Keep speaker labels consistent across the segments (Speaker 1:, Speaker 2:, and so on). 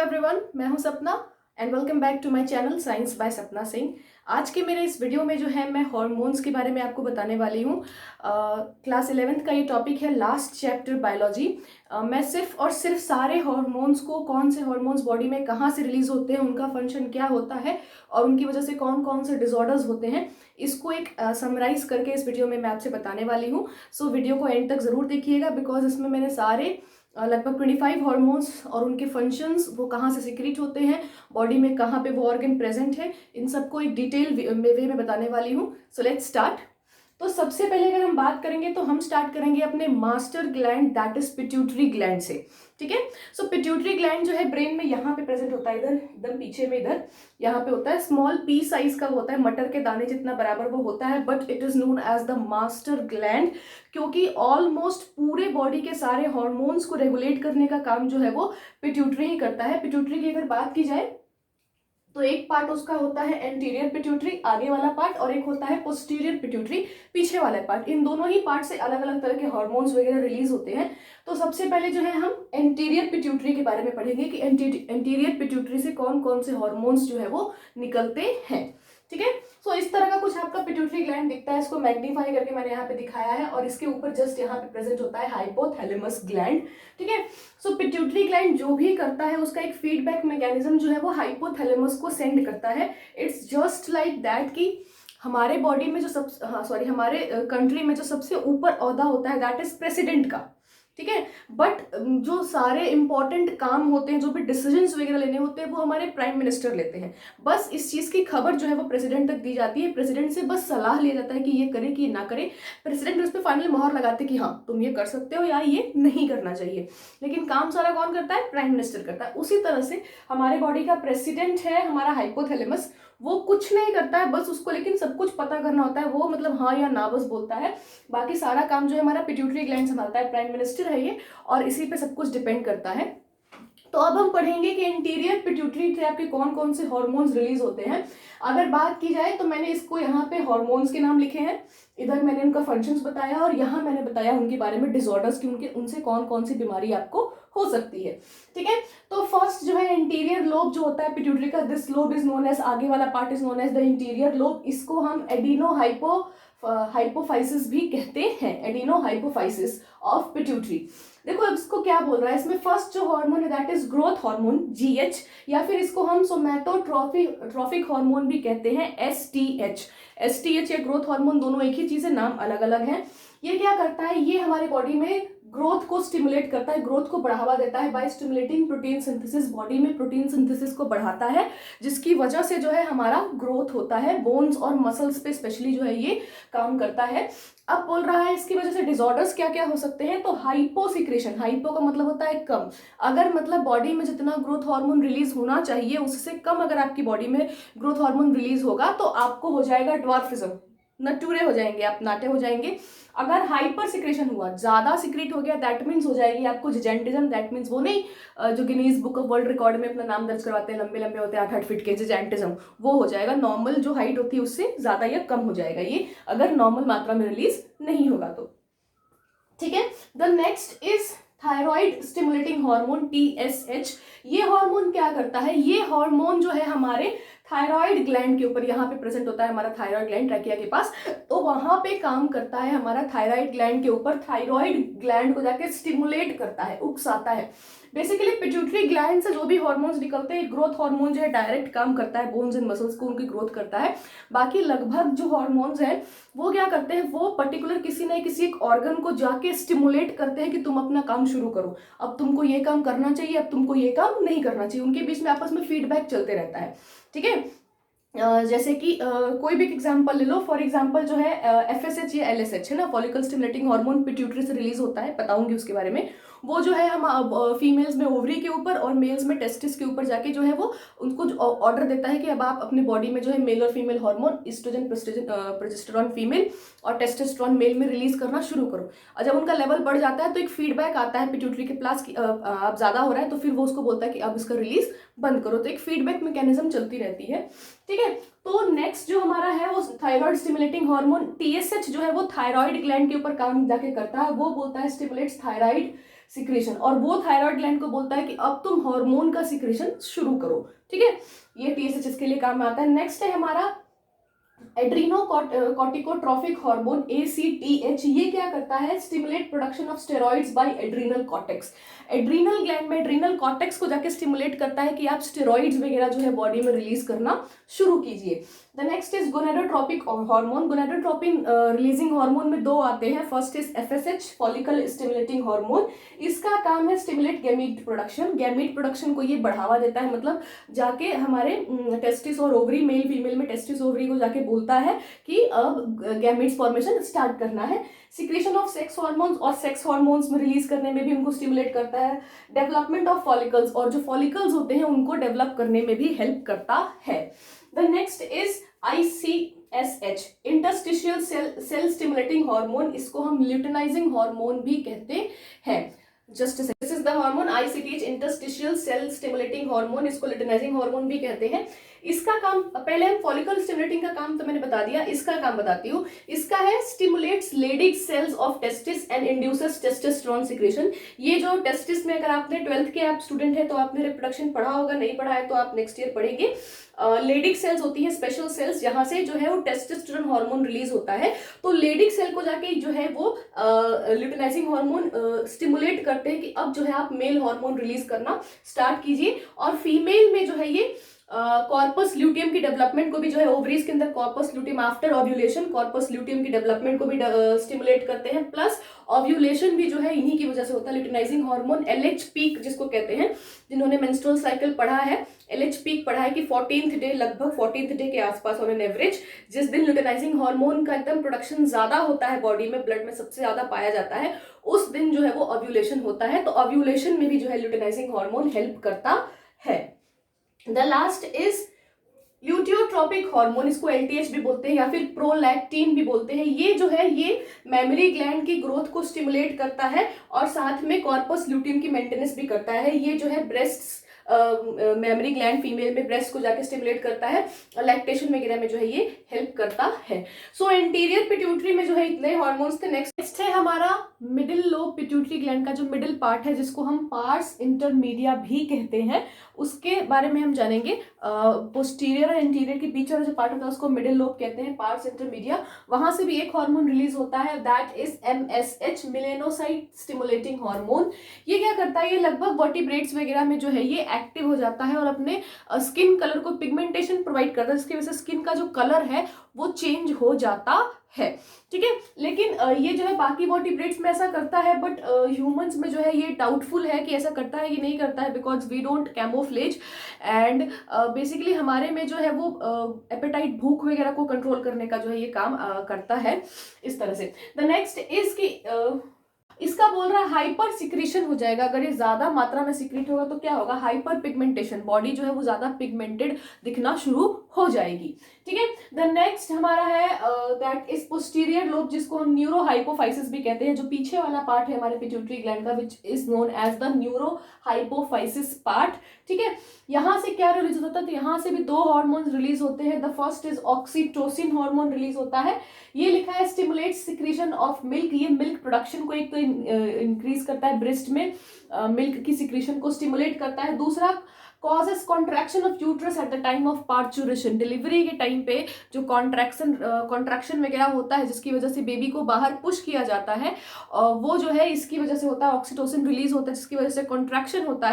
Speaker 1: Everyone, मैं हूं Sapna and welcome back to my channel science by Sapna Singh. आज के मेरे इस वीडियो में जो है मैं हार्मोन्स के बारे में आपको बताने वाली हूं। क्लास 11th का ये टॉपिक है, लास्ट चैप्टर बायोलॉजी। मैं सिर्फ और सिर्फ सारे हार्मोन्स को, कौन से हार्मोन्स बॉडी में कहाँ से रिलीज होते हैं, उनका फंक्शन क्या होता है और उनकी वजह से कौन कौन से डिसऑर्डर्स होते हैं, इसको एक समराइज करके इस वीडियो में मैं आपसे बताने वाली हूँ। सो वीडियो को एंड तक ज़रूर देखिएगा बिकॉज इसमें मैंने सारे लगभग 25 हॉर्मोन्स और उनके फंक्शंस, वो कहाँ से सिक्रीट होते हैं बॉडी में, कहाँ पे वो ऑर्गन प्रेजेंट है, इन सबको एक डिटेल वे में बताने वाली हूँ। So let's start. तो सबसे पहले अगर हम बात करेंगे तो हम स्टार्ट करेंगे अपने master gland, that is pituitary gland से। ठीक है। सो पिट्यूटरी ग्लैंड जो है ब्रेन में यहाँ पे प्रेजेंट होता है, इधर एकदम पीछे में, इधर यहाँ पे होता है। स्मॉल पी साइज का होता है, मटर के दाने जितना बराबर वो होता है, but it is known as the master gland, क्योंकि ऑलमोस्ट पूरे बॉडी के सारे हॉर्मोन्स को रेगुलेट करने का काम जो है वो पिट्यूटरी ही करता है। पिट्यूटरी की अगर बात की जाए तो एक पार्ट उसका होता है एंटीरियर पिट्यूटरी, आगे वाला पार्ट, और एक होता है पोस्टीरियर पिट्यूटरी, पीछे वाला पार्ट। इन दोनों ही पार्ट से अलग अलग तरह के हार्मोन्स वगैरह रिलीज होते हैं। तो सबसे पहले जो है हम एंटीरियर पिट्यूटरी के बारे में पढ़ेंगे कि एंटीरियर पिट्यूटरी से कौन कौन से हार्मोन्स जो है वो निकलते हैं। ठीक है। सो इस तरह का कुछ आपका पिट्यूटरी ग्लैंड दिखता है, इसको मैग्नीफाई करके मैंने यहाँ पे दिखाया है, और इसके ऊपर जस्ट यहाँ पे प्रेजेंट होता है हाइपोथैलेमस ग्लैंड। ठीक है। सो पिट्यूटरी ग्लैंड जो भी करता है उसका एक फीडबैक मैकेनिज्म जो है वो हाइपोथैलेमस को सेंड करता है। इट्स जस्ट लाइक दैट कि हमारे बॉडी में जो हमारे कंट्री में जो सबसे ऊपर ओहदा होता है दैट इज प्रेसिडेंट का। ठीक है। बट जो सारे इंपॉर्टेंट काम होते हैं, जो भी डिसीजंस वगैरह लेने होते हैं, वो हमारे प्राइम मिनिस्टर लेते हैं। बस इस चीज की खबर जो है वो प्रेसिडेंट तक दी जाती है, प्रेसिडेंट से बस सलाह लिया जाता है कि ये करे कि ना करे। प्रेसिडेंट उस पर फाइनल मोहर लगाते कि हाँ तुम ये कर सकते हो या ये नहीं करना चाहिए, लेकिन काम सारा कौन करता है? प्राइम मिनिस्टर करता है। उसी तरह से हमारे बॉडी का प्रेसिडेंट है हमारा हाइपोथैलेमस, वो कुछ नहीं करता है, बस उसको लेकिन सब कुछ पता करना होता है। वो मतलब हाँ या ना बस बोलता है, बाकी सारा काम जो है हमारा पिट्यूटरी ग्लैंड संभालता है। प्राइम मिनिस्टर है ये, और इसी पे सब कुछ डिपेंड करता है। तो अब हम पढ़ेंगे कि इंटीरियर पिट्यूटरी से आपके कौन कौन से हार्मोन्स रिलीज होते हैं। अगर बात की जाए तो मैंने इसको यहाँ पे हार्मोन्स के नाम लिखे हैं, इधर मैंने उनका फंक्शंस बताया, और यहाँ मैंने बताया उनके बारे में डिसऑर्डर्स की, उनके उनसे कौन कौन सी बीमारी आपको हो सकती है। ठीक है। तो फर्स्ट जो है इंटीरियर लोब जो होता है पिट्यूटरी का, this lobe is known as, आगे वाला part is known as the anterior lobe. इसको हम एडिनो हाइपोफाइसिस भी कहते हैं, एडिनो हाइपोफाइसिस ऑफ पिट्यूटरी। देखो अब इसको क्या बोल रहा है, इसमें फर्स्ट जो हार्मोन है that is growth hormone GH, या फिर इसको हम सोमैटोट्रॉफिक हार्मोन भी कहते हैं STH या ग्रोथ हार्मोन, दोनों एक ही चीज है, नाम अलग अलग है। ये क्या करता है? ये हमारे बॉडी में ग्रोथ को स्टिमुलेट करता है, ग्रोथ को बढ़ावा देता है by stimulating protein synthesis. Body में प्रोटीन सिंथेसिस को बढ़ाता है, जिसकी वजह से जो है हमारा ग्रोथ होता है। बोन्स और मसल्स पे स्पेशली जो है ये काम करता है। अब बोल रहा है इसकी वजह से डिसऑर्डर्स क्या क्या हो सकते हैं। तो हाइपोसिक्रेशन, हाइपो का मतलब होता है कम, अगर मतलब बॉडी में जितना ग्रोथ हार्मोन रिलीज होना चाहिए उससे कम अगर आपकी बॉडी में ग्रोथ हार्मोन रिलीज होगा तो आपको हो जाएगा ड्वार्फिज्म, नटूरे हो जाएंगे आप, नाटे हो जाएंगे। अगर हाइपर सिक्रेशन हुआ, ज्यादा सिक्रेट हो गया, दैट मीन्स हो जाएगी आपको जिजेंटिज्म। दैट मीन्स वो नहीं जो Guinness book of world record में अपना नाम दर्ज करवाते हैं, लंबे लंबे होते हैं 8-8 फीट के, जिजेंटिज्म, वो हो जाएगा। नॉर्मल जो हाइट होती है उससे ज्यादा या कम हो जाएगा ये, अगर नॉर्मल मात्रा में रिलीज नहीं होगा तो। ठीक है। The next is thyroid stimulating hormone TSH। ये हार्मोन क्या करता है? ये हार्मोन जो है हमारे थायराइड ग्लैंड के ऊपर, यहाँ पे प्रेजेंट होता है हमारा थायराइड ग्लैंड ट्रैकिया के पास, तो वहां पे काम करता है हमारा थायराइड ग्लैंड के ऊपर। थायराइड ग्लैंड को जाके स्टिमुलेट करता है, उकसाता है। बेसिकली पिट्यूटरी ग्लैंड से जो भी हार्मोन्स निकलते हैं, ग्रोथ हार्मोन जो है डायरेक्ट काम करता है बोन्स एंड मसल्स को, उनकी ग्रोथ करता है। बाकी लगभग जो हार्मोन्स हैं वो क्या करते हैं, वो पर्टिकुलर किसी न किसी एक ऑर्गन को जाके स्टिमुलेट करते हैं कि तुम अपना काम शुरू करो, अब तुमको ये काम करना चाहिए, अब तुमको ये काम नहीं करना चाहिए। उनके बीच में आपस में फीडबैक चलते रहता है। ठीक है। जैसे कि कोई भी एग्जांपल ले लो, फॉर एग्जांपल जो है FSH या LSH है ना, फॉलिकल स्टिमुलेटिंग हार्मोन, पिट्यूटरी से रिलीज होता है, बताऊंगी उसके बारे में। वो जो है हम फीमेल्स में ओवरी के ऊपर और मेल्स में टेस्टिस के ऊपर जाके जो है वो उनको ऑर्डर देता है कि अब आप अपने बॉडी में जो है मेल और female hormone, oestrogen, progesterone female और टेस्टोस्टेरोन मेल में रिलीज करना शुरू करो। और जब उनका लेवल बढ़ जाता है तो एक फीडबैक आता है पिट्यूटरी के पास कि अब ज्यादा हो रहा है, तो फिर वो उसको बोलता है कि अब इसका रिलीज बंद करो। तो एक फीडबैक मैकेनिज्म चलती रहती है। ठीक है। तो नेक्स्ट जो हमारा है वो थायराइड स्टिमुलेटिंग हार्मोन TSH जो है वो थायराइड ग्लैंड के ऊपर काम जाके करता है। वो बोलता है स्टिमुलेट्स थायराइड सिक्रेशन, और वो थायराइड ग्लैंड को बोलता है कि अब तुम हार्मोन का सिक्रेशन शुरू करो। ठीक है, ये TSH इसके लिए काम में आता है। नेक्स्ट है हमारा एड्रीनोकॉर्टिकोट्रोफिक हार्मोन ACTH। ये क्या करता है, stimulate production of steroids by adrenal cortex. Adrenal gland में एड्रीनल कॉर्टेक्स को जाके स्टिमुलेट करता है कि आप स्टेरॉइड्स वगैरह जो है बॉडी में रिलीज करना शुरू कीजिए। The next is gonadotropic hormone. Gonadotropin releasing hormone में दो आते हैं। First is FSH, follicle stimulating hormone. इसका काम है stimulate gamete production. Gamete production को ये बढ़ावा देता है, मतलब जाके हमारे टेस्टिस और ओवरी, मेल फीमेल में टेस्टिस ओवरी को जाके बोलता है कि अब गैमीट्स फॉर्मेशन स्टार्ट करना है। सिक्रेशन ऑफ सेक्स हार्मोन्स, और सेक्स हार्मोन्स में रिलीज करने में भी उनको स्टिमुलेट करता है। डेवलपमेंट ऑफ फॉलिकल्स, और जो फॉलिकल्स होते हैं उनको डेवलप करने में भी हेल्प करता है। The next is ICSH, interstitial cell stimulating hormone. इसको हम ल्यूटेनाइजिंग हार्मोन भी कहते हैं। Just this is the hormone ICTH, interstitial cell stimulating hormone. इसको ल्यूटेनाइजिंग हार्मोन भी कहते हैं। इसका काम, पहले हम फॉलिकल स्टिमुलेटिंग का काम तो मैंने बता दिया, इसका काम बताती हूँ। इसका है stimulates Leydig cells of testis and induces testosterone secretion. ये जो टेस्टिस में, अगर आपने 12th के आप स्टूडेंट है तो आपने रिप्रोडक्शन पढ़ा होगा, नहीं पढ़ा है तो आप नेक्स्ट ईयर पढ़ेंगे। लेडिक सेल्स होती है, स्पेशल सेल्स, जहां से जो है वो टेस्टोस्टेरोन हार्मोन रिलीज होता है। तो लेडिक सेल को जाके जो है वो ल्यूटेनाइजिंग हार्मोन स्टिमुलेट करते हैं कि अब जो है आप मेल हार्मोन रिलीज करना स्टार्ट कीजिए। और फीमेल में जो है ये कॉर्पस ल्यूटियम की डेवलपमेंट को भी जो है ओवरीज के अंदर corpus luteum after ovulation corpus luteum की डेवलपमेंट को भी स्टिमुलेट करते हैं। प्लस ओव्यूलेशन भी जो है इन्हीं की वजह से होता है। ल्यूटेनाइजिंग हार्मोन LH पीक जिसको कहते हैं, जिन्होंने मेंस्ट्रुअल साइकिल पढ़ा है, LH पीक पढ़ा है कि 14th डे, लगभग 14th डे के आसपास ऑन एन एवरेज, जिस दिन ल्यूटेनाइजिंग हार्मोन का एकदम प्रोडक्शन ज्यादा होता है बॉडी में, ब्लड में सबसे ज्यादा पाया जाता है, उस दिन जो है वो ओव्यूलेशन होता है। तो ओव्यूलेशन में भी जो है ल्यूटेनाइजिंग हार्मोन हेल्प करता है। द लास्ट इज ल्यूटियोट्रोपिक हार्मोन, इसको LTH भी बोलते हैं या फिर प्रोलैक्टिन भी बोलते हैं। ये जो है ये मेमोरी ग्लैंड की ग्रोथ को स्टिमुलेट करता है और साथ में कॉर्पस ल्यूटियम की मेंटेनेंस भी करता है। ये जो है ब्रेस्ट मेमोरी ग्लैंड फीमेल में ब्रेस्ट को जाके स्टिमुलेट करता है, लैक्टेशन वगैरह में जो है ये हेल्प करता है। सो एंटीरियर पिट्यूटरी में जो है इतने हार्मोन्स थे। नेक्स्ट है हमारा मिडिल लोब पिट्यूटरी ग्लैंड का जो मिडिल पार्ट है, जिसको हम पार्स इंटरमीडिया भी कहते हैं, उसके बारे में हम जानेंगे। पोस्टीरियर और इंटीरियर के बीच वाला जो पार्ट होता है उसको मिडिल लोब कहते हैं, पार्स इंटरमीडिया। वहां से भी एक हार्मोन रिलीज होता है, that is MSH, melanocyte stimulating hormone. ये क्या करता है, ये लगभग वर्टिब्रेट्स वगैरह में जो है ये एक्टिव हो जाता है और अपने स्किन कलर को पिगमेंटेशन प्रोवाइड करता है, जिसकी वजह से स्किन का जो कलर है वो चेंज हो जाता है। ठीक है, लेकिन ये जो है बाकी वर्टिब्रेट्स में ऐसा करता है, बट ह्यूमंस में जो है ये डाउटफुल है कि ऐसा करता है कि नहीं करता है, because we don't camouflage and basically हमारे में जो है वो एपेटाइट, भूख वगैरह को कंट्रोल करने का जो है ये काम करता है इस तरह से। द नेक्स्ट इज कि इसका बोल रहा है हाइपर सिक्रीशन हो जाएगा। अगर ये ज्यादा मात्रा में सिक्रीट होगा तो क्या होगा, हाइपर पिगमेंटेशन, बॉडी जो है वो ज्यादा पिगमेंटेड दिखना शुरू हो जाएगी। ठीक है, द नेक्स्ट हमारा है दैट इज पोस्टीरियर लोब, जिसको हम न्यूरोहाइपोफाइसिस भी कहते हैं। जो पीछे वाला पार्ट है हमारे पिट्यूटरी ग्लैंड का, which is known as the neurohypophysis part. ठीक है, यहाँ से क्या रिलीज होता है, तो यहाँ से भी दो हार्मोन्स रिलीज होते हैं। The first is oxytocin hormone release होता है। ये लिखा है स्टिमुलेट सिक्रीशन ऑफ मिल्क। ये मिल्क प्रोडक्शन को एक तो इंक्रीज करता है, ब्रेस्ट में मिल्क की सिक्रीशन को स्टिमुलेट करता है। दूसरा causes contraction of uterus at the time of parturition. Delivery के टाइम पे जो कॉन्ट्रैक्शन वगैरह होता है, जिसकी वजह से बेबी को बाहर पुश किया जाता है, वो जो है इसकी वजह से होता है। ऑक्सीटोसिन रिलीज होता है जिसकी वजह से कॉन्ट्रैक्शन होता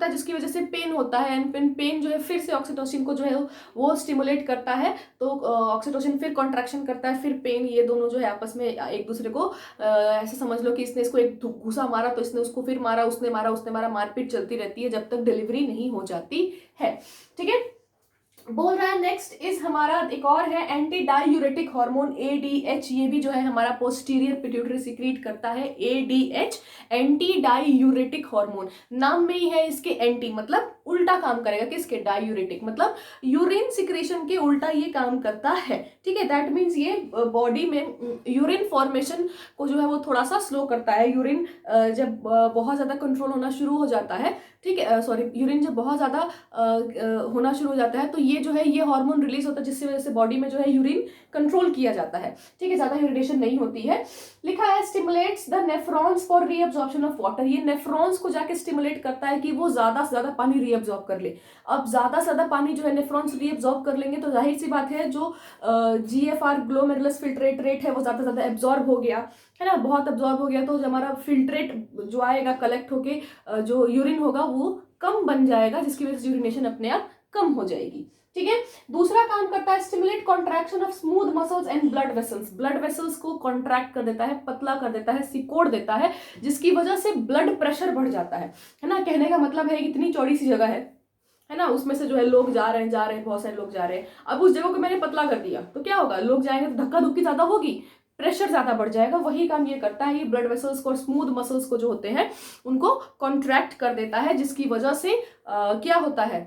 Speaker 1: है जिसकी वजह से पेन होता है, एंड पेन जो है फिर से ऑक्सीटोसिन को जो है वो स्टिमुलेट करता है। तो ऑक्सीटोसिन फिर कॉन्ट्रैक्शन करता है, फिर पेन, ये दोनों जो है आपस में एक दूसरे को ऐसे समझ लो कि इसने इसको एक घूसा मारा तो इसने उसको फिर मारा, उसने मारा, मारपीट चलती रहती है जब तक डिलीवरी नहीं हो जाती है। ठीक है, बोल रहा है नेक्स्ट इज हमारा एक और है एंटी डायूरेटिक हार्मोन ADH। ये भी जो है हमारा पोस्टीरियर पिट्यूटरी सिक्रीट करता है। ADH, एंटी डायूरेटिक हार्मोन, नाम में ही है इसके एंटी, मतलब उल्टा काम करेगा। किसके, डायूरेटिक, मतलब यूरिन सिक्रेशन के उल्टा ये काम करता है। ठीक है, दैट मीन्स ये बॉडी में यूरिन फॉर्मेशन को जो है वो थोड़ा सा स्लो करता है। यूरिन जब बहुत ज्यादा कंट्रोल होना शुरू हो जाता है, ठीक है, सॉरी, यूरिन जब बहुत ज़्यादा होना शुरू हो जाता है तो ये जो है ये हार्मोन रिलीज होता है, जिसकी वजह से बॉडी में जो है यूरिन कंट्रोल किया जाता है। ठीक है, ज़्यादा यूरिनेशन नहीं होती है। लिखा है stimulates the nephrons for reabsorption of water. ये नेफ्रॉन्स को जाके स्टिमुलेट करता है कि वो ज़्यादा से ज़्यादा पानी रीअब्जॉर्ब कर ले। अब ज़्यादा से ज़्यादा पानी जो है नेफ्रॉन्स रीअब्जॉर्ब कर लेंगे तो जाहिर सी बात है जो GFR ग्लोमेरुलस फिल्ट्रेट रेट है वो ज़्यादा से ज़्यादा एब्जॉर्ब हो गया, है ना, बहुत एब्जॉर्ब हो गया, तो जो हमारा फिल्ट्रेट जो आएगा कलेक्ट होके जो यूरिन होगा वो कम बन जाएगा, जिसकी वजह से यूरिनेशन अपने आप कम हो जाएगी। ठीक है, दूसरा काम करता है stimulate contraction of smooth muscles and blood vessels. Blood vessels को कॉन्ट्रैक्ट कर देता है, पतला कर देता है, सिकोड़ देता है, जिसकी वजह से ब्लड प्रेशर बढ़ जाता है ना। कहने का मतलब है इतनी चौड़ी सी जगह है ना, उसमें से जो है लोग जा रहे हैं, बहुत सारे लोग जा रहे हैं। अब उस जगह को मैंने पतला कर दिया तो क्या होगा, लोग जाएंगे तो धक्का धुक्की ज्यादा होगी, प्रेशर ज्यादा बढ़ जाएगा। वही काम ये करता है, ये ब्लड वेसल्स को और स्मूथ मसल्स को जो होते हैं उनको कॉन्ट्रैक्ट कर देता है, जिसकी वजह से क्या होता है,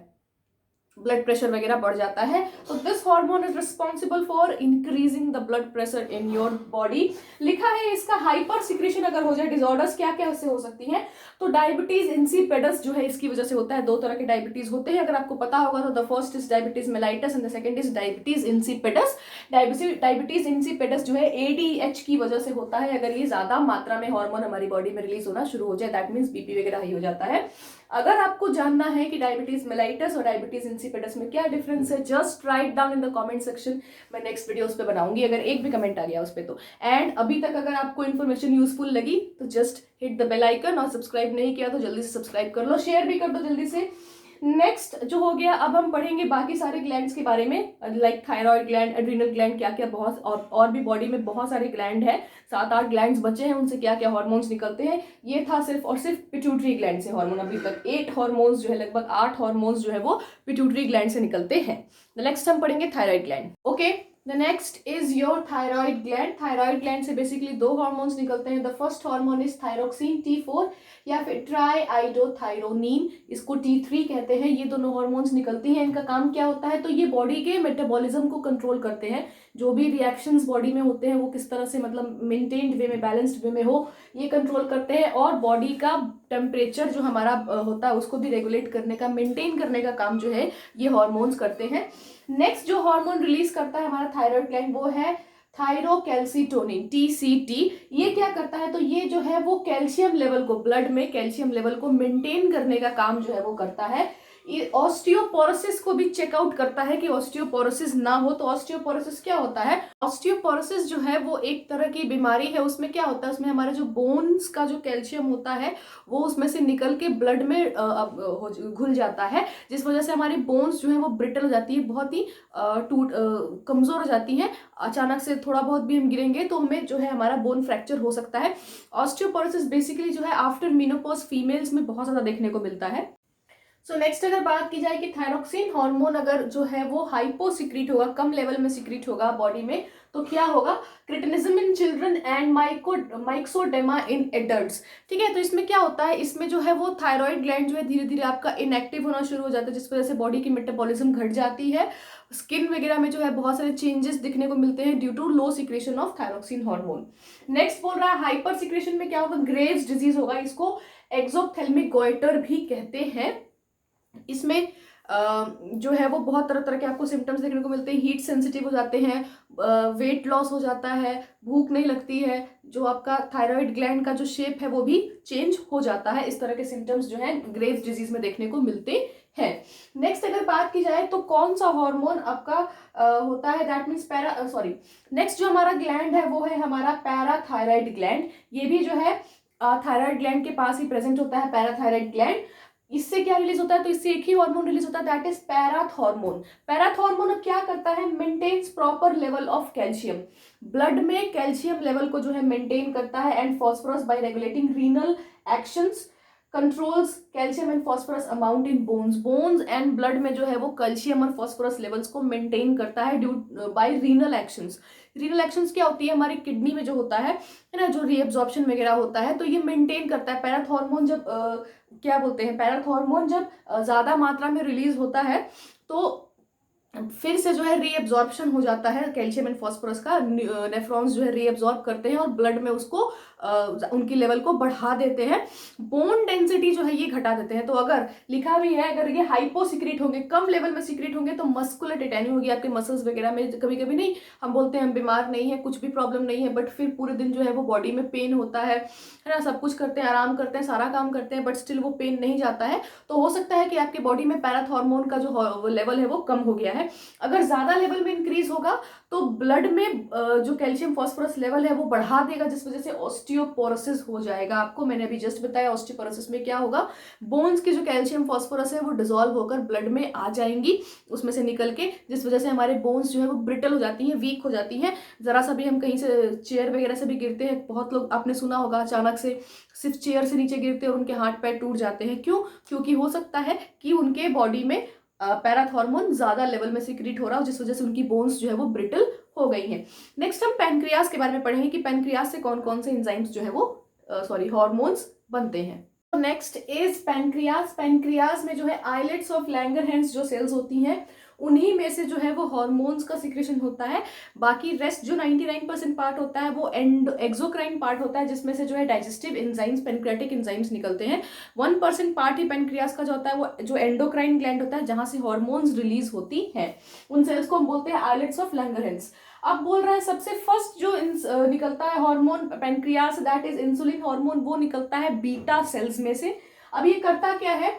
Speaker 1: ब्लड प्रेशर वगैरह बढ़ जाता है। तो this hormone is responsible for increasing the blood pressure in your body. लिखा है इसका हाइपर सिक्रेशन अगर हो जाए, डिसऑर्डर्स क्या क्या इससे हो सकती हैं, तो डायबिटीज इंसिपिडस जो है इसकी वजह से होता है। दो तरह के डायबिटीज होते हैं, अगर आपको पता होगा तो the first is diabetes mellitus and the second is diabetes insipidus. Diabetes insipidus जो है ADH की वजह से होता है। अगर ये ज्यादा मात्रा में हार्मोन हमारी बॉडी में रिलीज होना शुरू हो जाए, दैट मीन्स BP वगैरह हाई हो जाता है। अगर आपको जानना है कि डायबिटीज मेलाइटस और डायबिटीज इंसिपिडस में क्या डिफरेंस है, just write down in the comment section. मैं नेक्स्ट वीडियो उस पर बनाऊंगी, अगर एक भी कमेंट आ गया उस पर तो। एंड अभी तक अगर आपको इन्फॉर्मेशन यूजफुल लगी तो just hit the bell icon, और सब्सक्राइब नहीं किया तो जल्दी से सब्सक्राइब कर लो, शेयर भी कर दो जल्दी से। नेक्स्ट जो हो गया, अब हम पढ़ेंगे बाकी सारे ग्लैंड्स के बारे में, like thyroid gland, adrenal gland, क्या क्या बहुत और भी बॉडी में बहुत सारे ग्लैंड है, 7-8 ग्लैंड्स बचे हैं, उनसे क्या क्या हार्मोन्स निकलते हैं। ये था सिर्फ और सिर्फ पिट्यूटरी ग्लैंड से हार्मोन। अभी तक 8 हार्मोन्स जो है, लगभग 8 हार्मोन्स जो है वो पिट्यूटरी ग्लैंड से निकलते हैं। नेक्स्ट हम पढ़ेंगे thyroid gland. Okay, the next is your thyroid gland. Thyroid gland से बेसिकली 2 हार्मोन्स निकलते हैं। The first hormone is thyroxine T4 या फिर ट्राईआइडोथायरोनिन, इसको T3 कहते हैं। ये दोनों हार्मोन्स निकलती हैं। इनका काम क्या होता है, तो ये बॉडी के मेटाबॉलिज्म को कंट्रोल करते हैं। जो भी रिएक्शंस बॉडी में होते हैं वो किस तरह से मतलब मेंटेन्ड वे में, बैलेंस्ड वे में हो, ये कंट्रोल करते हैं। और बॉडी का टेम्परेचर जो हमारा होता है उसको भी रेगुलेट करने का, मेंटेन करने का काम जो है ये हार्मोन्स करते हैं। नेक्स्ट जो हार्मोन रिलीज करता है हमारा थायराइड ग्लैंड वो है थायरोकैल्सिटोनिन TCT। ये क्या करता है, तो ये जो है वो कैल्शियम लेवल को, ब्लड में कैल्शियम लेवल को मेंटेन करने का काम जो है वो करता है। ये ऑस्टियोपोरोसिस को भी चेकआउट करता है कि ऑस्टियोपोरोसिस ना हो। तो ऑस्टियोपोरोसिस क्या होता है, ऑस्टियोपोरोसिस जो है वो एक तरह की बीमारी है। उसमें क्या होता है, उसमें हमारे जो बोन्स का जो कैल्शियम होता है वो उसमें से निकल के ब्लड में घुल जाता है, जिस वजह से हमारी बोन्स जो है वो ब्रिटल हो जाती है, बहुत ही कमजोर हो जाती है। अचानक से थोड़ा बहुत भी हम गिरेंगे तो हमें जो है हमारा बोन फ्रैक्चर हो सकता है। ऑस्टियोपोरोसिस बेसिकली जो है आफ्टर मेनोपॉज फीमेल्स में बहुत ज्यादा देखने को मिलता है। सो नेक्स्ट अगर बात की जाए कि थायरोक्सिन हार्मोन अगर जो है वो हाइपो सिक्रीट होगा, कम लेवल में सिक्रीट होगा बॉडी में, तो क्या होगा, cretinism in children and myxoedema in adults. ठीक है, तो इसमें क्या होता है, इसमें जो है वो थायराइड ग्लैंड जो है धीरे धीरे आपका इनएक्टिव होना शुरू हो जाता है, जिस वजह से बॉडी की मेटाबॉलिज्म घट जाती है। स्किन वगैरह में जो है बहुत सारे चेंजेस दिखने को मिलते हैं due to low secretion of thyroxine hormone. Next बोल रहा है हाइपर सिक्रेशन में क्या होगा, ग्रेव्स डिजीज होगा। इसको एक्सोप्थेल्मिक गोइटर भी कहते हैं। इसमें जो है वो बहुत तरह तरह के आपको सिम्टम्स देखने को मिलते हैं। हीट सेंसिटिव हो जाते हैं, वेट लॉस हो जाता है, भूख नहीं लगती है, जो आपका थायराइड ग्लैंड का जो शेप है वो भी चेंज हो जाता है। इस तरह के सिम्टम्स जो है ग्रेव्स डिजीज में देखने को मिलते हैं। नेक्स्ट अगर बात की जाए तो कौन सा हार्मोन आपका होता है, दैट मीन्स नेक्स्ट जो हमारा ग्लैंड है वो है हमारा पैराथायराइड ग्लैंड। ये भी जो है थायराइड ग्लैंड के पास ही प्रेजेंट होता है, पैराथायराइड ग्लैंड। इससे क्या रिलीज होता है, तो इससे एक ही हार्मोन रिलीज होता है, that is parathormone. Parathormone क्या करता है, maintains proper level of calcium, blood में कैल्शियम लेवल को जो है मेंटेन करता है। And phosphorus by regulating renal actions controls calcium and phosphorus amount in bones and blood में जो है वो कैल्शियम और फॉस्फोरस लेवल्स को मेंटेन करता है due by renal actions. Renal actions क्या होती है, हमारी किडनी में जो होता है ना, जो रीअब्जॉर्प्शन वगैरह होता है, तो ये मेंटेन करता है। पैराथ हार्मोन जब क्या बोलते हैं, पैराथ हार्मोन जब ज्यादा मात्रा में रिलीज होता है तो फिर से जो है रीएब्जॉर्प्शन हो जाता है कैल्शियम एंड फास्फोरस का, नेफ्रॉन्स जो है रीएब्जॉर्ब करते हैं और ब्लड में उसको उनकी लेवल को बढ़ा देते हैं। बोन डेंसिटी जो है ये घटा देते हैं। तो अगर लिखा भी है अगर ये हाइपो सिक्रीट होंगे, कम लेवल में सिक्रीट होंगे, तो मस्कुलर टिटेनी होगी आपके मसल्स वगैरह में। कभी कभी नहीं, हम बोलते हैं हम बीमार नहीं है, कुछ भी प्रॉब्लम नहीं है, बट फिर पूरे दिन जो है वो बॉडी में पेन होता है ना, सब कुछ करते हैं, आराम करते हैं, सारा काम करते हैं, बट स्टिल वो पेन नहीं जाता है। तो हो सकता है कि आपकी बॉडी में पैराथॉर्मोन का जो लेवल है वो कम हो गया है। अगर ज्यादा लेवल में इंक्रीज होगा तो ब्लड में जो कैल्शियम फास्फोरस लेवल है वो बढ़ा देगा, जिस वजह से ऑस्टियोपोरोसिस हो जाएगा। आपको मैंने अभी जस्ट बताया ऑस्टियोपोरोसिस में क्या होगा, बोन्स की जो कैल्शियम फास्फोरस है वो डिसॉल्व होकर ब्लड में आ जाएंगी उसमें से निकल के, जिस वजह से हमारे बोन्स जो है वो ब्रिटल हो जाती हैं, वीक हो जाती हैं। जरा सा भी हम कहीं से चेयर वगैरह से भी गिरते हैं, बहुत लोग आपने सुना होगा अचानक से सिर्फ चेयर से नीचे गिरते हैं और उनके हाथ पैर टूट जाते हैं। क्यों? क्योंकि हो सकता है कि उनके बॉडी में पैराथॉर्मोन ज्यादा लेवल में सिक्रीट हो रहा हो, जिस वजह से उनकी बोन्स जो है वो ब्रिटल हो गई हैं। नेक्स्ट हम पैनक्रियास के बारे में पढ़ेंगे कि पैनक्रियास से कौन कौन से एंजाइम्स जो है वो हार्मोन्स बनते हैं। Next is pancreas. पैनक्रियास में जो है आइलेट्स ऑफ लैंगरहैंस जो सेल्स होती हैं उन्हीं में से जो है वो हार्मोन्स का सिक्रेशन होता है। बाकी रेस्ट जो 99% पार्ट होता है वो एक्सोक्राइन पार्ट होता है, जिसमें से जो है डाइजेस्टिव एंजाइम्स, पेनक्रियाटिक एंजाइम्स निकलते हैं। 1% पार्ट ही पेनक्रियास का जो होता है वो जो एंडोक्राइन ग्लैंड होता है, जहां से हार्मोन्स रिलीज होती हैं, उन सेल्स को हम बोलते हैं आइलेट्स ऑफ लैंगरहैंस। अब बोल रहा है सबसे फर्स्ट जो निकलता है hormone pancreas, that is insulin hormone, वो निकलता है बीटा सेल्स में से। अब ये करता क्या है,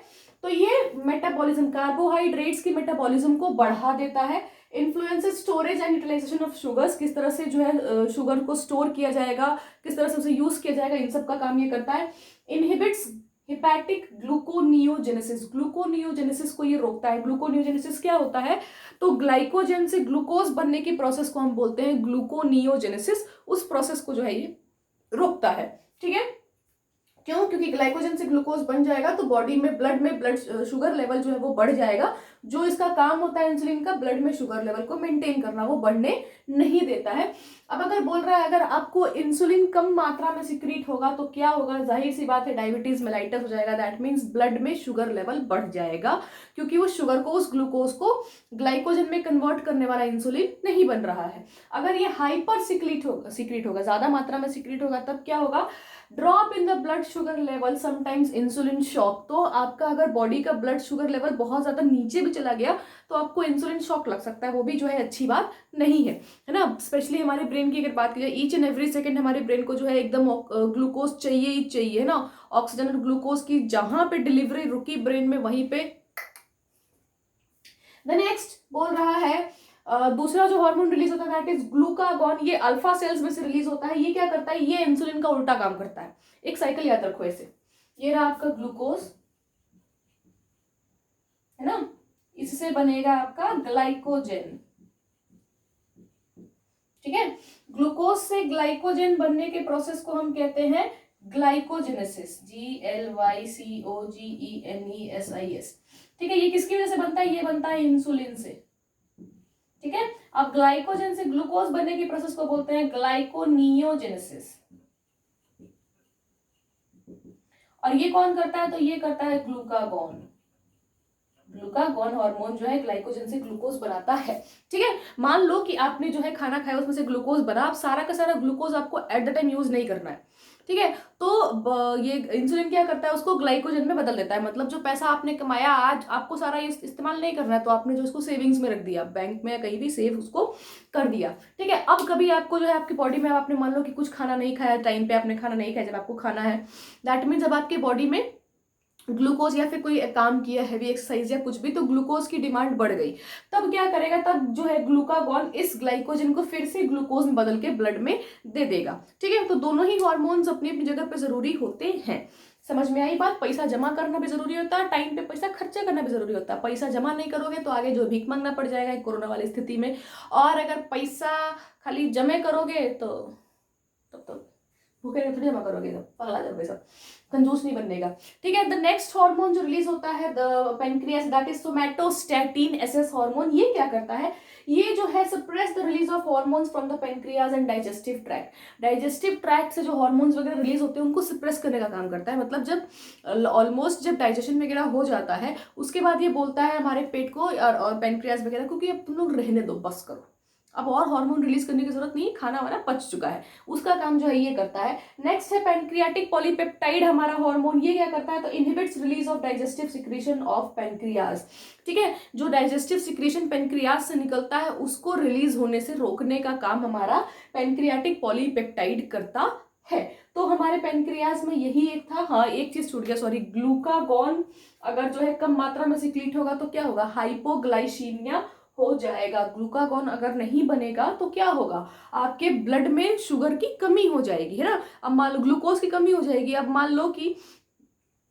Speaker 1: तो ये मेटाबॉलिज्म, कार्बोहाइड्रेट्स की मेटाबॉलिज्म को बढ़ा देता है। Influences storage and utilisation of sugars, किस तरह से जो है शुगर को स्टोर किया जाएगा, किस तरह से उसे यूज किया जाएगा, इन सब का काम ये करता है। इनहिबिट्स हिपैटिक ग्लूकोनियोजेनेसिस, ग्लूकोनियोजेनेसिस को ये रोकता है। ग्लूकोनियोजेनेसिस क्या होता है, तो ग्लाइकोजन से ग्लूकोज बनने की प्रोसेस को हम बोलते हैं ग्लूकोनियोजेनेसिस। उस प्रोसेस को जो है ये रोकता है। ठीक है, क्यों? क्योंकि ग्लाइकोजन से ग्लूकोज बन जाएगा तो बॉडी में ब्लड शुगर लेवल जो है वो बढ़ जाएगा। जो इसका काम होता है इंसुलिन का, ब्लड में शुगर लेवल को मेंटेन करना, वो बढ़ने नहीं देता है। अब अगर बोल रहा है अगर आपको इंसुलिन कम मात्रा में सिक्रीट होगा तो क्या होगा, जाहिर सी बात है डायबिटीज मेलाइटस हो जाएगा। दैट मीन्स ब्लड में शुगर लेवल बढ़ जाएगा, क्योंकि उस शुगर को, उस ग्लूकोज को ग्लाइकोजन में कन्वर्ट करने वाला इंसुलिन नहीं बन रहा है। अगर ये हाइपर सिक्रीट होगा, ज्यादा मात्रा में सिक्रीट होगा, तब क्या होगा, drop in the blood sugar level, sometimes insulin shock. तो आपका अगर बॉडी का ब्लड शुगर लेवल बहुत ज्यादा नीचे भी चला गया तो आपको इंसुलिन शॉक लग सकता है, वो भी जो है अच्छी बात नहीं है ना। स्पेशली हमारे ब्रेन की अगर बात की जाए, ईच एंड एवरी सेकंड हमारे ब्रेन को जो है एकदम ग्लूकोज चाहिए ही चाहिए ना, ऑक्सीजन और ग्लूकोज की जहां पे डिलीवरी रुकी ब्रेन में वहीं पे। द नेक्स्ट बोल रहा है दूसरा जो हार्मोन रिलीज होता है दैट इज ग्लूकागॉन। ये अल्फा सेल्स में से रिलीज होता है। ये क्या करता है, ये इंसुलिन का उल्टा काम करता है। एक साइकिल याद रखो ऐसे, ये रहा आपका ग्लूकोज, है ना, इससे बनेगा आपका ग्लाइकोजन। ठीक है, ग्लूकोज से ग्लाइकोजन बनने के प्रोसेस को हम कहते हैं ग्लाइकोजेनेसिस, GLYCOGENESIS। ठीक है, ये किसकी वजह से बनता है, ये बनता है इंसुलिन से। ठीक है, अब ग्लाइकोजन से ग्लूकोज बनने की प्रोसेस को बोलते हैं ग्लाइकोनियोजेनेसिस। और ये कौन करता है, तो ये करता है ग्लूकागॉन। ग्लूकागॉन हार्मोन जो है ग्लाइकोजन से ग्लूकोज बनाता है। ठीक है, मान लो कि आपने जो है खाना खाया, उसमें से ग्लूकोज बना, आप सारा का सारा ग्लूकोज आपको एट द टाइम यूज नहीं करना है। ठीक है, तो ये इंसुलिन क्या करता है, उसको ग्लाइकोजन में बदल देता है। मतलब जो पैसा आपने कमाया आज, आपको सारा इस्तेमाल नहीं करना है, तो आपने जो उसको सेविंग्स में रख दिया, बैंक में या कहीं भी सेव उसको कर दिया। ठीक है, अब कभी आपको जो है आपकी बॉडी में, आपने मान लो कि कुछ खाना नहीं खाया, टाइम पे आपने खाना नहीं खाया जब आपको खाना है, दैट मीन्स अब आपकी बॉडी में ग्लूकोज, या फिर कोई काम किया हैवी एक्सरसाइज या कुछ भी, तो ग्लूकोज की डिमांड बढ़ गई। तब क्या करेगा, तब जो है ग्लूकागॉन इस ग्लाइकोजन को फिर से ग्लूकोज में बदल के ब्लड में दे देगा। ठीक है, तो दोनों ही हार्मोन्स अपनी अपनी जगह पे जरूरी होते हैं। समझ में आई बात? पैसा जमा करना भी जरूरी होता है, टाइम पे पैसा खर्चा करना भी जरूरी होता है। पैसा जमा नहीं करोगे तो आगे जो भीख मांगना पड़ जाएगा कोरोना वाली स्थिति में, और अगर पैसा खाली जमे करोगे तो तब तो भूखे थोड़ी जमा करोगे, तो पगला जाओगे सब। कंजूस नहीं बनने का। ठीक है, द नेक्स्ट हार्मोन जो रिलीज होता है the pancreas, that is somatostatin SS hormone. ये क्या करता है, ये जो है suppress the release of hormones from the pancreas and digestive tract. Digestive tract से जो हार्मोन्स वगैरह रिलीज होते हैं उनको सप्रेस करने का काम करता है। मतलब जब ऑलमोस्ट जब डाइजेशन वगैरह हो जाता है उसके बाद ये बोलता है हमारे पेट को और पेनक्रियाज वगैरह को कि अब तुम लोग रहने दो, बस करो, अब और हार्मोन रिलीज करने की जरूरत नहीं, खाना वाना पच चुका है। उसका काम जो है ये करता है। नेक्स्ट है पैनक्रियाटिक पॉलीपेप्टाइड हमारा हार्मोन। ये क्या करता है, तो inhibits release of digestive secretion of pancreas. ठीक है, जो डाइजेस्टिव सिक्रीशन पैनक्रियाज से निकलता है उसको रिलीज होने से रोकने का काम हमारा पैनक्रियाटिक पॉलीपेप्टाइड करता है। तो हमारे पैनक्रियाज में यही एक था। हाँ, एक चीज छूट गया, सॉरी, ग्लूकागॉन अगर जो है कम मात्रा में सिक्रीट होगा तो क्या होगा, हाइपोग्लाइसीमिया हो जाएगा। ग्लूकागॉन अगर नहीं बनेगा तो क्या होगा, आपके ब्लड में शुगर की कमी हो जाएगी, है ना। अब मान लो ग्लूकोज की कमी हो जाएगी। अब मान लो कि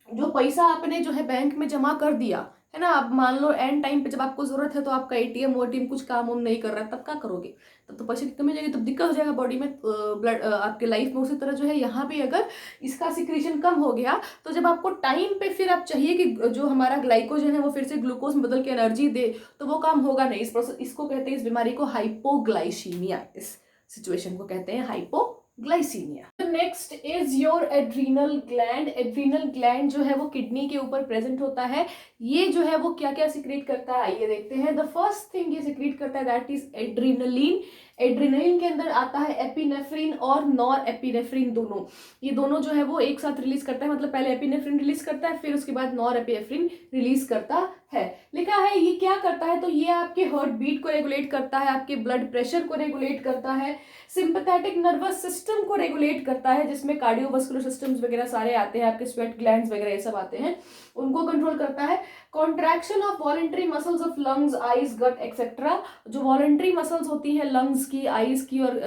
Speaker 1: जो पैसा आपने जो है बैंक में जमा कर दिया है ना, अब मान लो एंड टाइम पे जब आपको जरूरत है तो आपका एटीएम वोटीएम कुछ काम वाम नहीं कर रहा है, तब क्या करोगे, तब तो पैसे की कमी हो जाएगी, तब दिक्कत हो जाएगा बॉडी में, ब्लड आपके लाइफ में। उसी तरह जो है यहाँ भी अगर इसका सिक्रीशन कम हो गया तो जब आपको टाइम पे फिर आप चाहिए कि जो हमारा ग्लाइकोजन है वो फिर से ग्लूकोज में बदल के एनर्जी दे, तो वो काम होगा नहीं। इस प्रोसेस, इसको कहते हैं, इस बीमारी को हाइपोग्लाइसीमिया, इस सिचुएशन को कहते हैं hypoglycaemia. Next is your adrenal gland. Adrenal gland जो है वो किडनी के ऊपर प्रेजेंट होता है। ये जो है वो क्या क्या सिक्रीट करता है आइए देखते हैं। द फर्स्ट थिंग ये सिक्रीट करता है दैट इज एड्रीनलिन। एड्रीनलिन के अंदर आता है एपिनेफ्रिन और नॉर एपिनेफ्रिन, दोनों, ये दोनों जो है वो एक साथ रिलीज करता है। मतलब पहले एपिनेफ्रिन रिलीज करता है, फिर उसके बाद नॉर एपिनेफ्रिन रिलीज करता है। लिखा है ये क्या करता है, तो ये आपके हार्ट बीट को रेगुलेट करता है, आपके ब्लड प्रेशर को रेगुलेट करता है, सिंपैथेटिक नर्वस सिस्टम को रेगुलेट करता है, जिसमें कार्डियोवास्कुलर सिस्टम्स वगैरह सारे आते हैं, आपके स्वेट ग्लैंड्स वगैरह ये सब आते हैं, उनको कंट्रोल करता है। Contraction of voluntary muscles of lungs, eyes, gut etcetera. जो वॉलेंट्री मसल्स होती है लंग्स की, आईज की और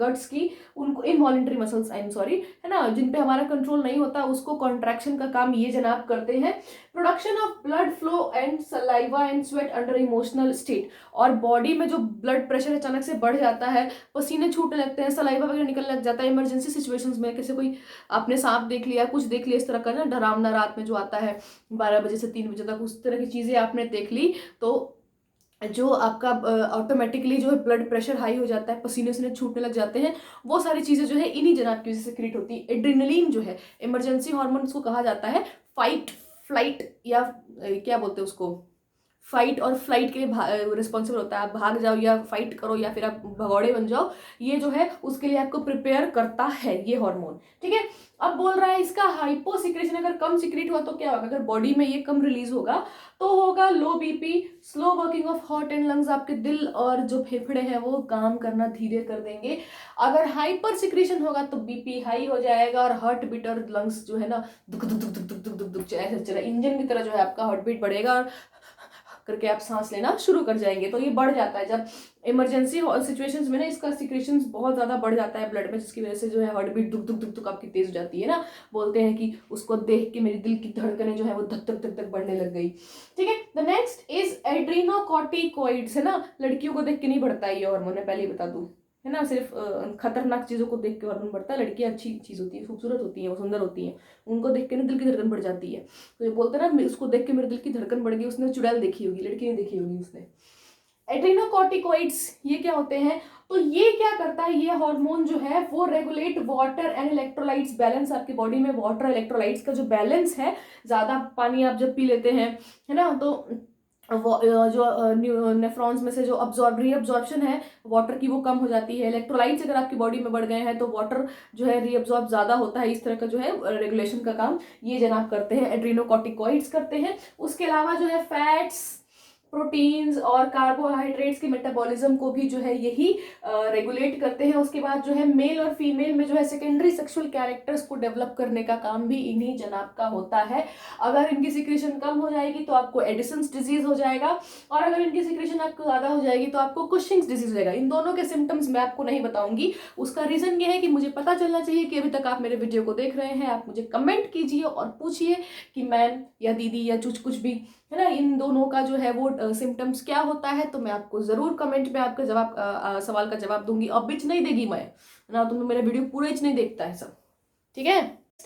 Speaker 1: गट्स की, उनको involuntary muscles, I am sorry, है ना, जिन पे हमारा कंट्रोल नहीं होता, उसको कॉन्ट्रैक्शन का काम ये जनाब करते हैं। Production of blood flow and saliva and sweat under emotional state. और बॉडी में जो ब्लड प्रेशर अचानक से बढ़ जाता है, पसीने छूटने लगते हैं, सलाइवा वगैरह निकलने लग जाता है इमरजेंसी सिचुएशंस में, कैसे कोई आपने सांप देख लिया, कुछ देख लिया इस तरह का ना, डरावना रात में जो आता है 12 बजे से 3 बजे तक, उस तरह की चीजें आपने देख ली, तो जो आपका ऑटोमेटिकली जो है ब्लड प्रेशर हाई हो जाता है, पसीने से छूटने लग जाते हैं, वो सारी चीजें जो है इन्हीं जनाब की वजह से क्रिएट होती है। एड्रेनलिन जो है इमरजेंसी हार्मोन उसको कहा जाता है, फाइट फ्लाइट या क्या बोलते हैं उसको, फाइट और फ्लाइट के लिए रिस्पॉन्सिबल होता है। आप भाग जाओ या फाइट करो या फिर आप भगौड़े बन जाओ, ये जो है उसके लिए आपको प्रिपेयर करता है ये हार्मोन। ठीक है, अब बोल रहा है इसका हाइपो सिक्रेशन अगर कम सिक्रेट हुआ तो क्या होगा, अगर बॉडी में ये कम रिलीज होगा तो होगा लो BP, slow working of heart and lungs, आपके दिल और जो फेफड़े हैं वो काम करना धीरे कर देंगे। अगर हाइपर सिक्रेशन होगा तो बीपी हाई हो जाएगा और हार्ट बीट और लंग्स जो है ना दुख दुख दुख दुख दुख दुख दुख दुख ऐसे चला, इंजन की तरह जो है आपका हार्ट बीट बढ़ेगा और करके आप सांस लेना शुरू कर जाएंगे। तो ये बढ़ जाता है जब इमरजेंसी सिचुएशंस में ना, इसका सिक्रेशंस बहुत ज्यादा बढ़ जाता है ब्लड में, जिसकी वजह से जो है हार्ट बीट दुख दुख दुख दुख आपकी तेज हो जाती है ना। बोलते हैं कि उसको देख के मेरी दिल की धड़कनें जो है वो धक धक धक धक बढ़ने लग गई। ठीक है, द नेक्स्ट इज एड्रीनोकॉर्टिकॉइड्स, है ना, लड़कियों को देख के नहीं बढ़ता है ये हार्मोन, मैं पहले ही बता दूं, है ना, सिर्फ खतरनाक चीजों को देख के हार्मोन बढ़ता है। लड़कियां अच्छी चीज होती है, खूबसूरत होती है, वो सुंदर होती हैं, उनको देख के ना दिल की धड़कन बढ़ जाती है। तो ये बोलते हैं ना, उसको देख के मेरे दिल की धड़कन बढ़ गई, उसने चुड़ैल देखी होगी, लड़की नहीं देखी होगी उसने। एड्रीनोकॉर्टिकॉइड्स ये क्या होते हैं, तो ये क्या करता है, ये हार्मोन जो है वो regulate water and electrolytes balance. आपकी बॉडी में वाटर इलेक्ट्रोलाइट्स का जो बैलेंस है, ज्यादा पानी आप जब पी लेते हैं, है ना, तो जो नेफ्रॉन्स में से जो रीअब्जॉर्प्शन है वाटर की वो कम हो जाती है। इलेक्ट्रोलाइट्स अगर आपकी बॉडी में बढ़ गए हैं तो वाटर जो है रीअब्जॉर्ब ज्यादा होता है। इस तरह का जो है रेगुलेशन का काम ये जनाब करते हैं, एड्रीनोकॉर्टिकॉइड्स करते हैं। उसके अलावा जो है फैट्स, प्रोटीन्स और कार्बोहाइड्रेट्स के मेटाबॉलिज्म को भी जो है यही रेगुलेट करते हैं। उसके बाद जो है मेल और फीमेल में जो है सेकेंडरी सेक्सुअल कैरेक्टर्स को डेवलप करने का काम भी इन्हीं जनाब का होता है। अगर इनकी सिक्रेशन कम हो जाएगी तो आपको एडिसन्स डिजीज हो जाएगा, और अगर इनकी सिक्रेशन आपको ज्यादा हो जाएगी तो आपको कुशिंग्स डिजीज हो जाएगा। इन दोनों के सिम्टम्स मैं आपको नहीं बताऊंगी, उसका रीजन ये है कि मुझे पता चलना चाहिए कि अभी तक आप मेरे वीडियो को देख रहे हैं। आप मुझे कमेंट कीजिए और पूछिए कि मैम या दीदी या कुछ भी, है ना, इन दोनों का जो है वो सिम्टम्स क्या होता है, तो मैं आपको जरूर कमेंट में आपका जवाब सवाल का जवाब दूंगी। अब बिच नहीं देगी मैं, ना, तुम मेरा वीडियो पूरा ही नहीं देखता है सब, ठीक है।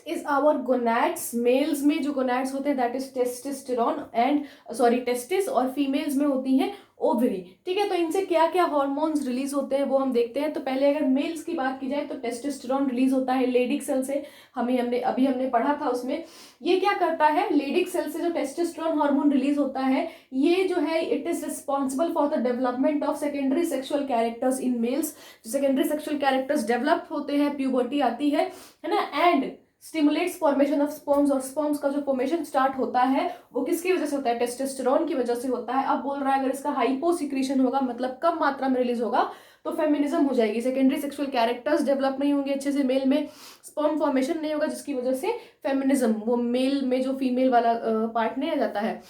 Speaker 1: Is our gonads. मेल्स में जो गोनैड्स होते हैं that is testosterone and sorry testis, और फीमेल्स में होती हैं ओवरी। ठीक है, तो इनसे क्या क्या हार्मोन्स रिलीज होते हैं वो हम देखते हैं। तो पहले अगर मेल्स की बात की जाए तो टेस्टोस्टेरोन रिलीज होता है लेडिक सेल से। हमने पढ़ा था उसमें। ये क्या करता है, लेडिक सेल से जो टेस्टोस्टेरोन हार्मोन रिलीज होता है ये जो है it is responsible for the development of secondary sexual characters in males. जो सेकेंडरी सेक्सुअल कैरेक्टर्स डेवलप होते हैं, प्यूबर्टी आती है ना, and stimulates formation of sperms, और स्पर्म्स का जो फॉर्मेशन स्टार्ट होता है वो किसकी वजह से होता है, टेस्टोस्टेरोन की वजह से होता है। अब बोल रहा है अगर इसका हाइपो सिक्रीशन होगा, मतलब कम मात्रा में रिलीज होगा, तो फेमिनिज्म हो जाएगी, सेकेंडरी सेक्सुअल कैरेक्टर्स डेवलप नहीं होंगे अच्छे से, मेल में स्पर्म फॉर्मेशन नहीं होगा, जिसकी वजह से फेमिनिज्म, वो मेल में जो फीमेल वाला पार्ट नहीं आ जाता है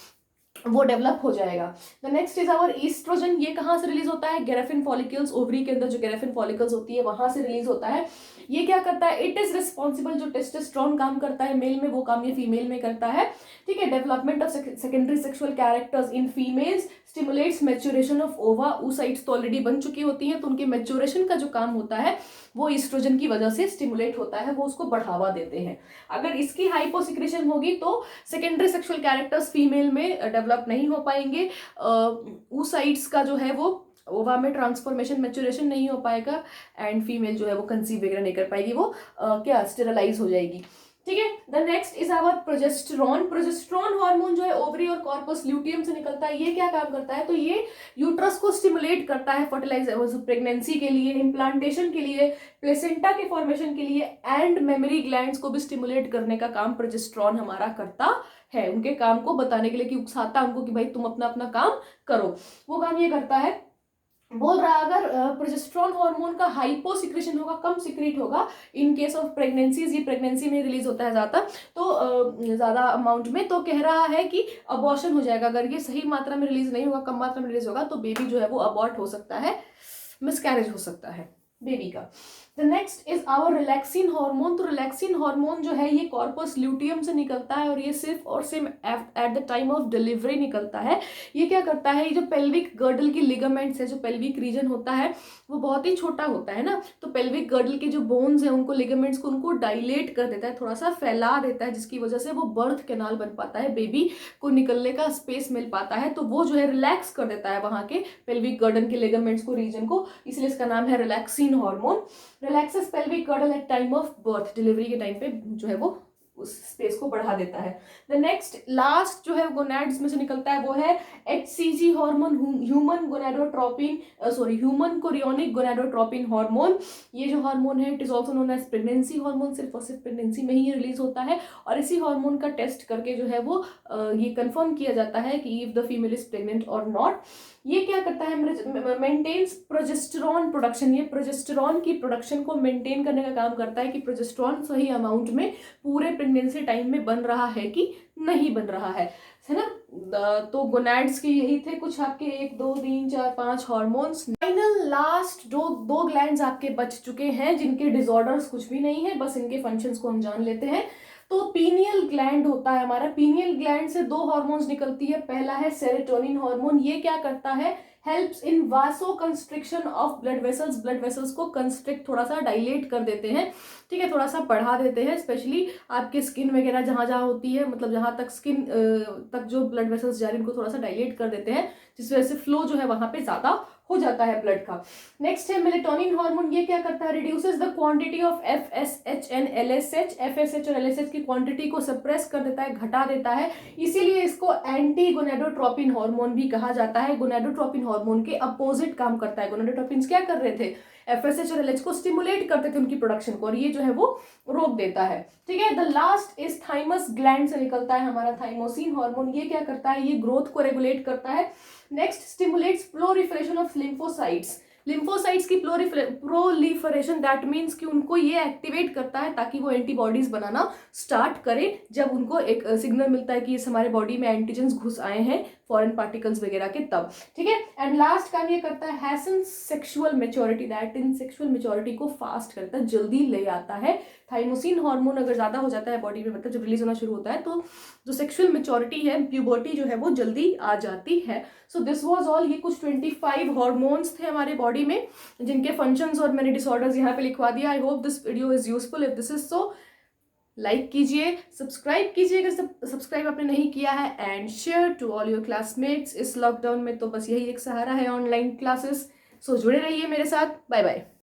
Speaker 1: वो डेवलप हो जाएगा। The next is our oestrogen. ये कहाँ से रिलीज होता है, गेराफिन फॉलिकल्स, ओवरी के अंदर जो गेराफिन फॉलिकल्स होती है वहां से रिलीज होता है। ये क्या करता है, इट इज रिस्पॉन्सिबल, जो टेस्टोस्टेरोन काम करता है मेल में वो काम ये फीमेल में करता है। ठीक है, development of secondary sexual characters in females, stimulates maturation of ओवा। oocytes तो ऑलरेडी बन चुकी होती हैं, तो उनके मैच्योरेशन का जो काम होता है वो ईस्ट्रोजन की वजह से स्टिमुलेट होता है, वो उसको बढ़ावा देते हैं। अगर इसकी हाइपोसिक्रेशन होगी तो सेकेंडरी सेक्सुअल कैरेक्टर्स फीमेल में डेवलप नहीं हो पाएंगे। oocytes का जो है वो ओवा में ट्रांसफॉर्मेशन मैच्योरेशन नहीं हो पाएगा, एंड फीमेल जो है वो कंसीव वगैरह नहीं कर पाएगी, वो क्या स्टेरलाइज हो जाएगी। ठीक है, the next is our progesterone. Progesterone hormone जो है ओवरी और कॉर्पस ल्यूटियम से निकलता है। ये क्या काम करता है, तो ये यूट्रस को स्टिमुलेट करता है फर्टिलाइज प्रेगनेंसी के लिए, इम्प्लांटेशन के लिए, प्लेसेंटा के फॉर्मेशन के लिए, एंड मेमोरी ग्लैंड्स को भी स्टिमुलेट करने का काम प्रोजेस्टेरॉन हमारा करता है, उनके काम को बताने के लिए, कि उकसाता उनको कि भाई तुम अपना अपना काम करो, वो काम ये करता है। बोल रहा है अगर प्रोजेस्टेरॉन हार्मोन का हाइपो सिक्रेशन होगा, कम सिक्रीट होगा इन केस ऑफ प्रेगनेंसीज, ये प्रेगनेंसी में रिलीज होता है ज्यादा, तो ज्यादा अमाउंट में, तो कह रहा है कि अबॉर्शन हो जाएगा। अगर ये सही मात्रा में रिलीज नहीं होगा, कम मात्रा में रिलीज होगा, तो बेबी जो है वो अबॉर्ट हो सकता है, मिसकैरेज हो सकता है बेबी का। The next is our relaxin hormone. तो रिलैक्सिन हार्मोन जो है ये कॉर्पस ल्यूटियम से निकलता है, और ये सिर्फ और सिर्फ at the time of delivery निकलता है। ये क्या करता है, ये जो पेल्विक गर्डल की लिगामेंट्स है, जो पेल्विक रीजन होता है वो बहुत ही छोटा होता है ना, तो पेल्विक गर्डल के जो बोन्स है उनको, लिगामेंट्स को, उनको डायलेट कर देता है, थोड़ा सा फैला देता है, जिसकी वजह से वो बर्थ कैनाल बन पाता है, बेबी को निकलने का स्पेस मिल पाता है, तो वो जो है रिलैक्स कर देता है वहां के पेल्विक गर्डल के लिगामेंट्स को, रीजन को, इसलिए इसका नाम है relaxin hormone. Relaxes pelvic girdle at time of birth, delivery के टाइम पे जो है वो उस स्पेस को बढ़ा देता है। द नेक्स्ट लास्ट जो है गोनैड्स में से निकलता है वो है HCG hormone, human gonadotropin, human chorionic gonadotropin hormone. ये जो हार्मोन है it is also known as pregnancy hormone, सिर्फ और सिर्फ प्रेगनेंसी में ही रिलीज होता है, और इसी हार्मोन का टेस्ट करके जो है वो ये कंफर्म किया जाता है कि if the female is pregnant और नॉट। ये क्या करता है, मेंटेन्स प्रोजेस्टेरॉन प्रोडक्शन। ये प्रोजेस्टेरॉन की प्रोडक्शन को मेंटेन करने का काम करता है कि प्रोजेस्टेरॉन सही अमाउंट में पूरे प्रेगनेंसी टाइम में बन रहा है कि नहीं बन रहा है ना। तो गोनैड्स के यही थे कुछ आपके 1 2 3 4 5 हार्मोन्स। फाइनल लास्ट दो ग्लैंड्स आपके बच चुके हैं जिनके डिसऑर्डर्स कुछ भी नहीं है, बस इनके फंक्शंस को हम जान लेते हैं। तो पीनियल ग्लैंड होता है हमारा, पीनियल ग्लैंड से 2 हार्मोन्स निकलती है। पहला है सेरोटोनिन हार्मोन। ये क्या करता है, हेल्प्स इन वासो constriction of blood vessels, blood vessels को कंस्ट्रिक्ट, थोड़ा सा डायलेट कर देते हैं, ठीक है, थोड़ा सा बढ़ा देते हैं, स्पेशली आपके स्किन वगैरह जहां जहां होती है, मतलब जहां तक स्किन तक जो ब्लड वेसल्स जा रही है उनको थोड़ा सा डायलेट कर देते हैं, जिस वजह से फ्लो जो है वहां पे ज्यादा हो जाता है ब्लड का। नेक्स्ट है मेलेटोनिन हार्मोन। ये क्या करता है, reduces the quantity of FSH and LSH, FSH और LSH की क्वांटिटी को सप्रेस कर देता है, घटा देता है, इसीलिए इसको एंटी गोनाडोट्रोपिन हार्मोन भी कहा जाता है। गोनाडोट्रोपिन हार्मोन के अपोजिट काम करता है। गोनाडोट्रोपिन क्या कर रहे थे, FSH और LH को स्टिमुलेट करते थे उनकी प्रोडक्शन को, और ये जो है वो रोक देता है, ठीक है। The last is thymus gland से निकलता है हमारा थाइमोसिन हार्मोन। ये क्या करता है, ये ग्रोथ को रेगुलेट करता है। Next stimulates proliferation of lymphocytes, lymphocytes की प्रोलिफरेशन, दैट मीन्स कि उनको ये एक्टिवेट करता है ताकि वो एंटीबॉडीज बनाना स्टार्ट करे, जब उनको एक सिग्नल मिलता है कि इस हमारे बॉडी में एंटीजेंस घुस आए हैं फॉरेन पार्टिकल्स वगैरह के, तब, ठीक है। एंड लास्ट काम ये करता है Hesson sexual maturity, that in sexual maturity को फास्ट करता है, जल्दी ले आता है। थाइमोसिन हार्मोन अगर ज्यादा हो जाता है बॉडी में, मतलब जब रिलीज होना शुरू होता है, तो जो सेक्सुअल मेच्योरिटी है, प्यूबर्टी जो है वो जल्दी आ जाती है। So this was all. ये कुछ 25 हार्मोन्स थे हमारे बॉडी में जिनके फंक्शंस और मैंने डिसऑर्डर्स यहाँ पे लिखवा दिया। I hope this video is useful. If this is so, like कीजिए, सब्सक्राइब कीजिए अगर सब्सक्राइब आपने नहीं किया है, and share to all your classmates. इस लॉकडाउन में तो बस यही एक सहारा है, ऑनलाइन क्लासेस। सो जुड़े रहिए मेरे साथ। Bye bye.